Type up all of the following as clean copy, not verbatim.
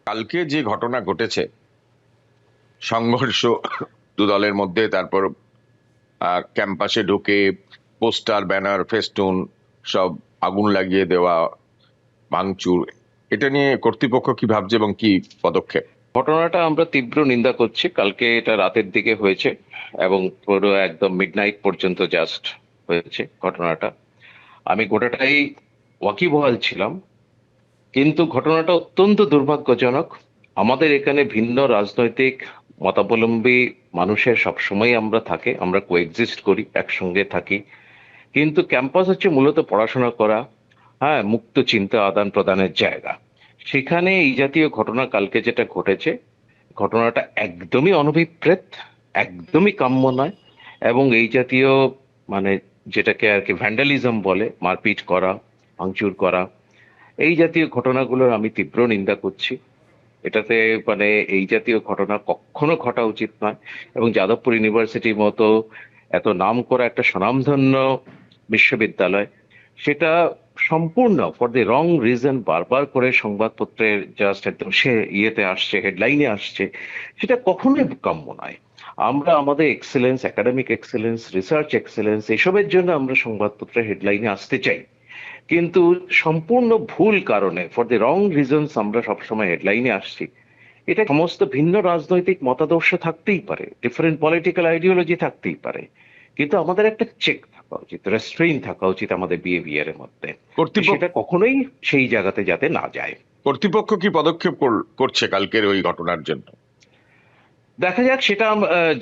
কালকে যে ঘটনা ঘটেছে, সংঘর্ষ দু দলের মধ্যে, তারপর ক্যাম্পাসে ঢুকে পোস্টার, ব্যানার, ফেস্টুন সব আগুন লাগিয়ে দেওয়া, ভাঙচুর, এটা নিয়ে কর্তৃপক্ষ কি ভাবছে এবং কি পদক্ষেপ? ঘটনাটা আমরা তীব্র নিন্দা করছি। কালকে এটা রাতের দিকে হয়েছে এবং পুরো একদম মিডনাইট পর্যন্ত জাস্ট হয়েছে ঘটনাটা। আমি গোটাটাই ওয়াকিবহাল ছিলাম, কিন্তু ঘটনাটা অত্যন্ত দুর্ভাগ্যজনক। আমাদের এখানে ভিন্ন রাজনৈতিক মতাবলম্বী মানুষের সবসময় আমরা কোএক্সিস্ট করি, একসঙ্গে থাকি। কিন্তু ক্যাম্পাস হচ্ছে মূলত পড়াশোনা করা, হ্যাঁ, মুক্ত চিন্তা আদান প্রদানের জায়গা। সেখানে এই জাতীয় ঘটনা কালকে যেটা ঘটেছে, ঘটনাটা একদমই অনভিপ্রেত, একদমই কাম্য নয়। এবং এই জাতীয় মানে যেটাকে আর কি ভ্যান্ডালিজম বলে, মারপিট করা, ভাঙচুর করা, এই জাতীয় ঘটনাগুলোর আমি তীব্র নিন্দা করছি। এটাতে এই জাতীয় ঘটনা কখনো ঘটা উচিত নয়। এবং যাদবপুর ইউনিভার্সিটির মতো এত নাম করা একটা স্বনামধন্য বিশ্ববিদ্যালয়, সেটা সম্পূর্ণ ফর দি রং রিজন বারবার করে সংবাদপত্রের জাস্ট একদম সে ইয়েতে আসছে, হেডলাইনে আসছে, সেটা কখনোই কাম্য নয়। আমরা আমাদের excellence, academic excellence, research excellence, এসবের জন্য আমরা সংবাদপত্রের হেডলাইনে আসতে চাই। কিন্তু সম্পূর্ণ ভুল কারণে, ফর দি রং রিজনস আমরা সবসময় হেডলাইনে আসছি। এটা সমস্ত ভিন্ন রাজনৈতিক মতাদর্শ থাকতেই পারে, ডিফারেন্ট পলিটিক্যাল আইডিওলজি থাকতেই পারে, কিন্তু আমাদের একটা চেক থাকা উচিত, রেস্ট্রেইন থাকা উচিত আমাদের বিহেভিয়ারের মধ্যে। সেটা কখনোই সেই জায়গাতে যাতে না যায়। কর্তৃপক্ষ কি পদক্ষেপ করছে কালকের ওই ঘটনার জন্য? দেখা যাক, সেটা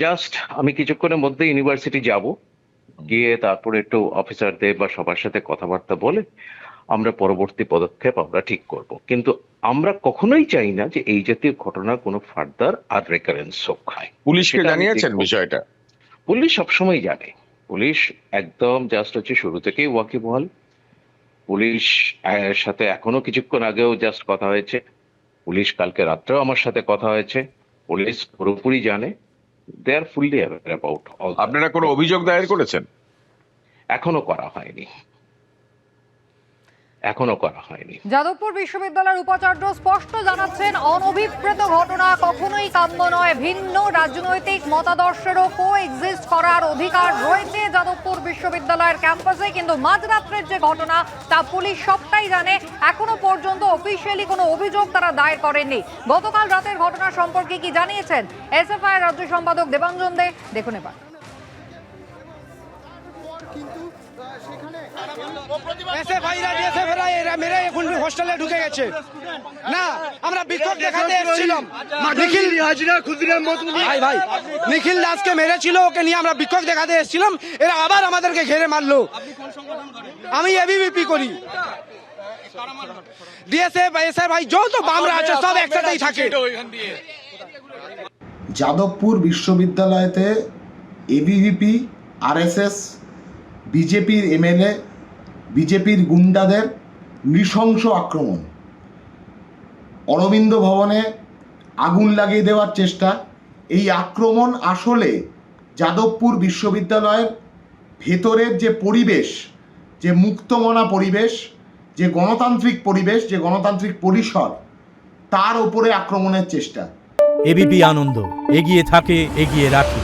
জাস্ট আমি কিছুক্ষণের মধ্যে ইউনিভার্সিটি যাব, গিয়ে তারপরে একটু অফিসারদের বা সবার সাথে কথাবার্তা বলে আমরা পরবর্তী পদক্ষেপ আমরা ঠিক করব। কিন্তু আমরা কখনোই চাই না যে এই জাতীয় ঘটনা কোনো ফার্দার আর রেকারেন্স হোক। পুলিশকে জানিয়েছেন বিষয়টা? পুলিশ সবসময় জানে। পুলিশ একদম জাস্ট হচ্ছে শুরু থেকেই ওয়াকিবহাল। পুলিশ সাথে এখনো কিছুক্ষণ আগেও জাস্ট কথা হয়েছে, পুলিশ কালকে রাত্রেও আমার সাথে কথা হয়েছে। পুলিশ পুরোপুরি জানে, দে আর ফুললি অ্যাওয়্যার অ্যাবাউট অল। আপনারা কোনো অভিযোগ দায়ের করেছেন? এখনো করা হয়নি, এখনো করা হয়নি। যাদবপুর বিশ্ববিদ্যালয়ের উপাচার্য স্পষ্ট জানাচ্ছেন, অনভিপ্রেত ঘটনা কখনোই কাম্য নয়। ভিন্ন রাজনৈতিক মতাদর্শেরও কোএক্সিস্ট করার অধিকার রয়েছে যাদবপুর বিশ্ববিদ্যালয়ের ক্যাম্পাসে। কিন্তু মাঝরাত্রের যে ঘটনা, তা পুলিশ সবটাই জানে। এখনো পর্যন্ত অফিসিয়ালি কোনো অভিযোগ তারা দায়ের করেননি। গতকাল রাতের ঘটনা সম্পর্কে কি জানিয়েছেন এসএফআই এর রাজ্য সম্পাদক দেবাঞ্জন দে, দেখুন এবার। হোস্টেলে ঢুকে গেছে না, আমরা বিক্ষোভ দেখাতে এসেছিলাম। নিখিল দাসকে মেরেছিল, ওকে নিয়ে আমরা বিক্ষোভ দেখাতে এসেছিলাম, এরা আবার আমাদেরকে ঘেরে মারলো। আমি এবিভিপি করি, ডিএসএফ, এসএফআই যত বামরা আছে সব একসাথেই থাকে। যাদবপুর বিশ্ববিদ্যালয়তে এবিভিপি, আরএসএস, বিজেপির এমএলএ, বিজেপির গুন্ডাদের নৃশংস আক্রমণ, অরবিন্দ ভবনে আগুন লাগিয়ে দেওয়ার চেষ্টা। এই আক্রমণ আসলে যাদবপুর বিশ্ববিদ্যালয়ের ভেতরের যে পরিবেশ, যে মুক্তমনা পরিবেশ, যে গণতান্ত্রিক পরিবেশ, যে গণতান্ত্রিক পরিসর, তার উপরে আক্রমণের চেষ্টা। এবিপি আনন্দ এগিয়ে থাকে, এগিয়ে রাখে।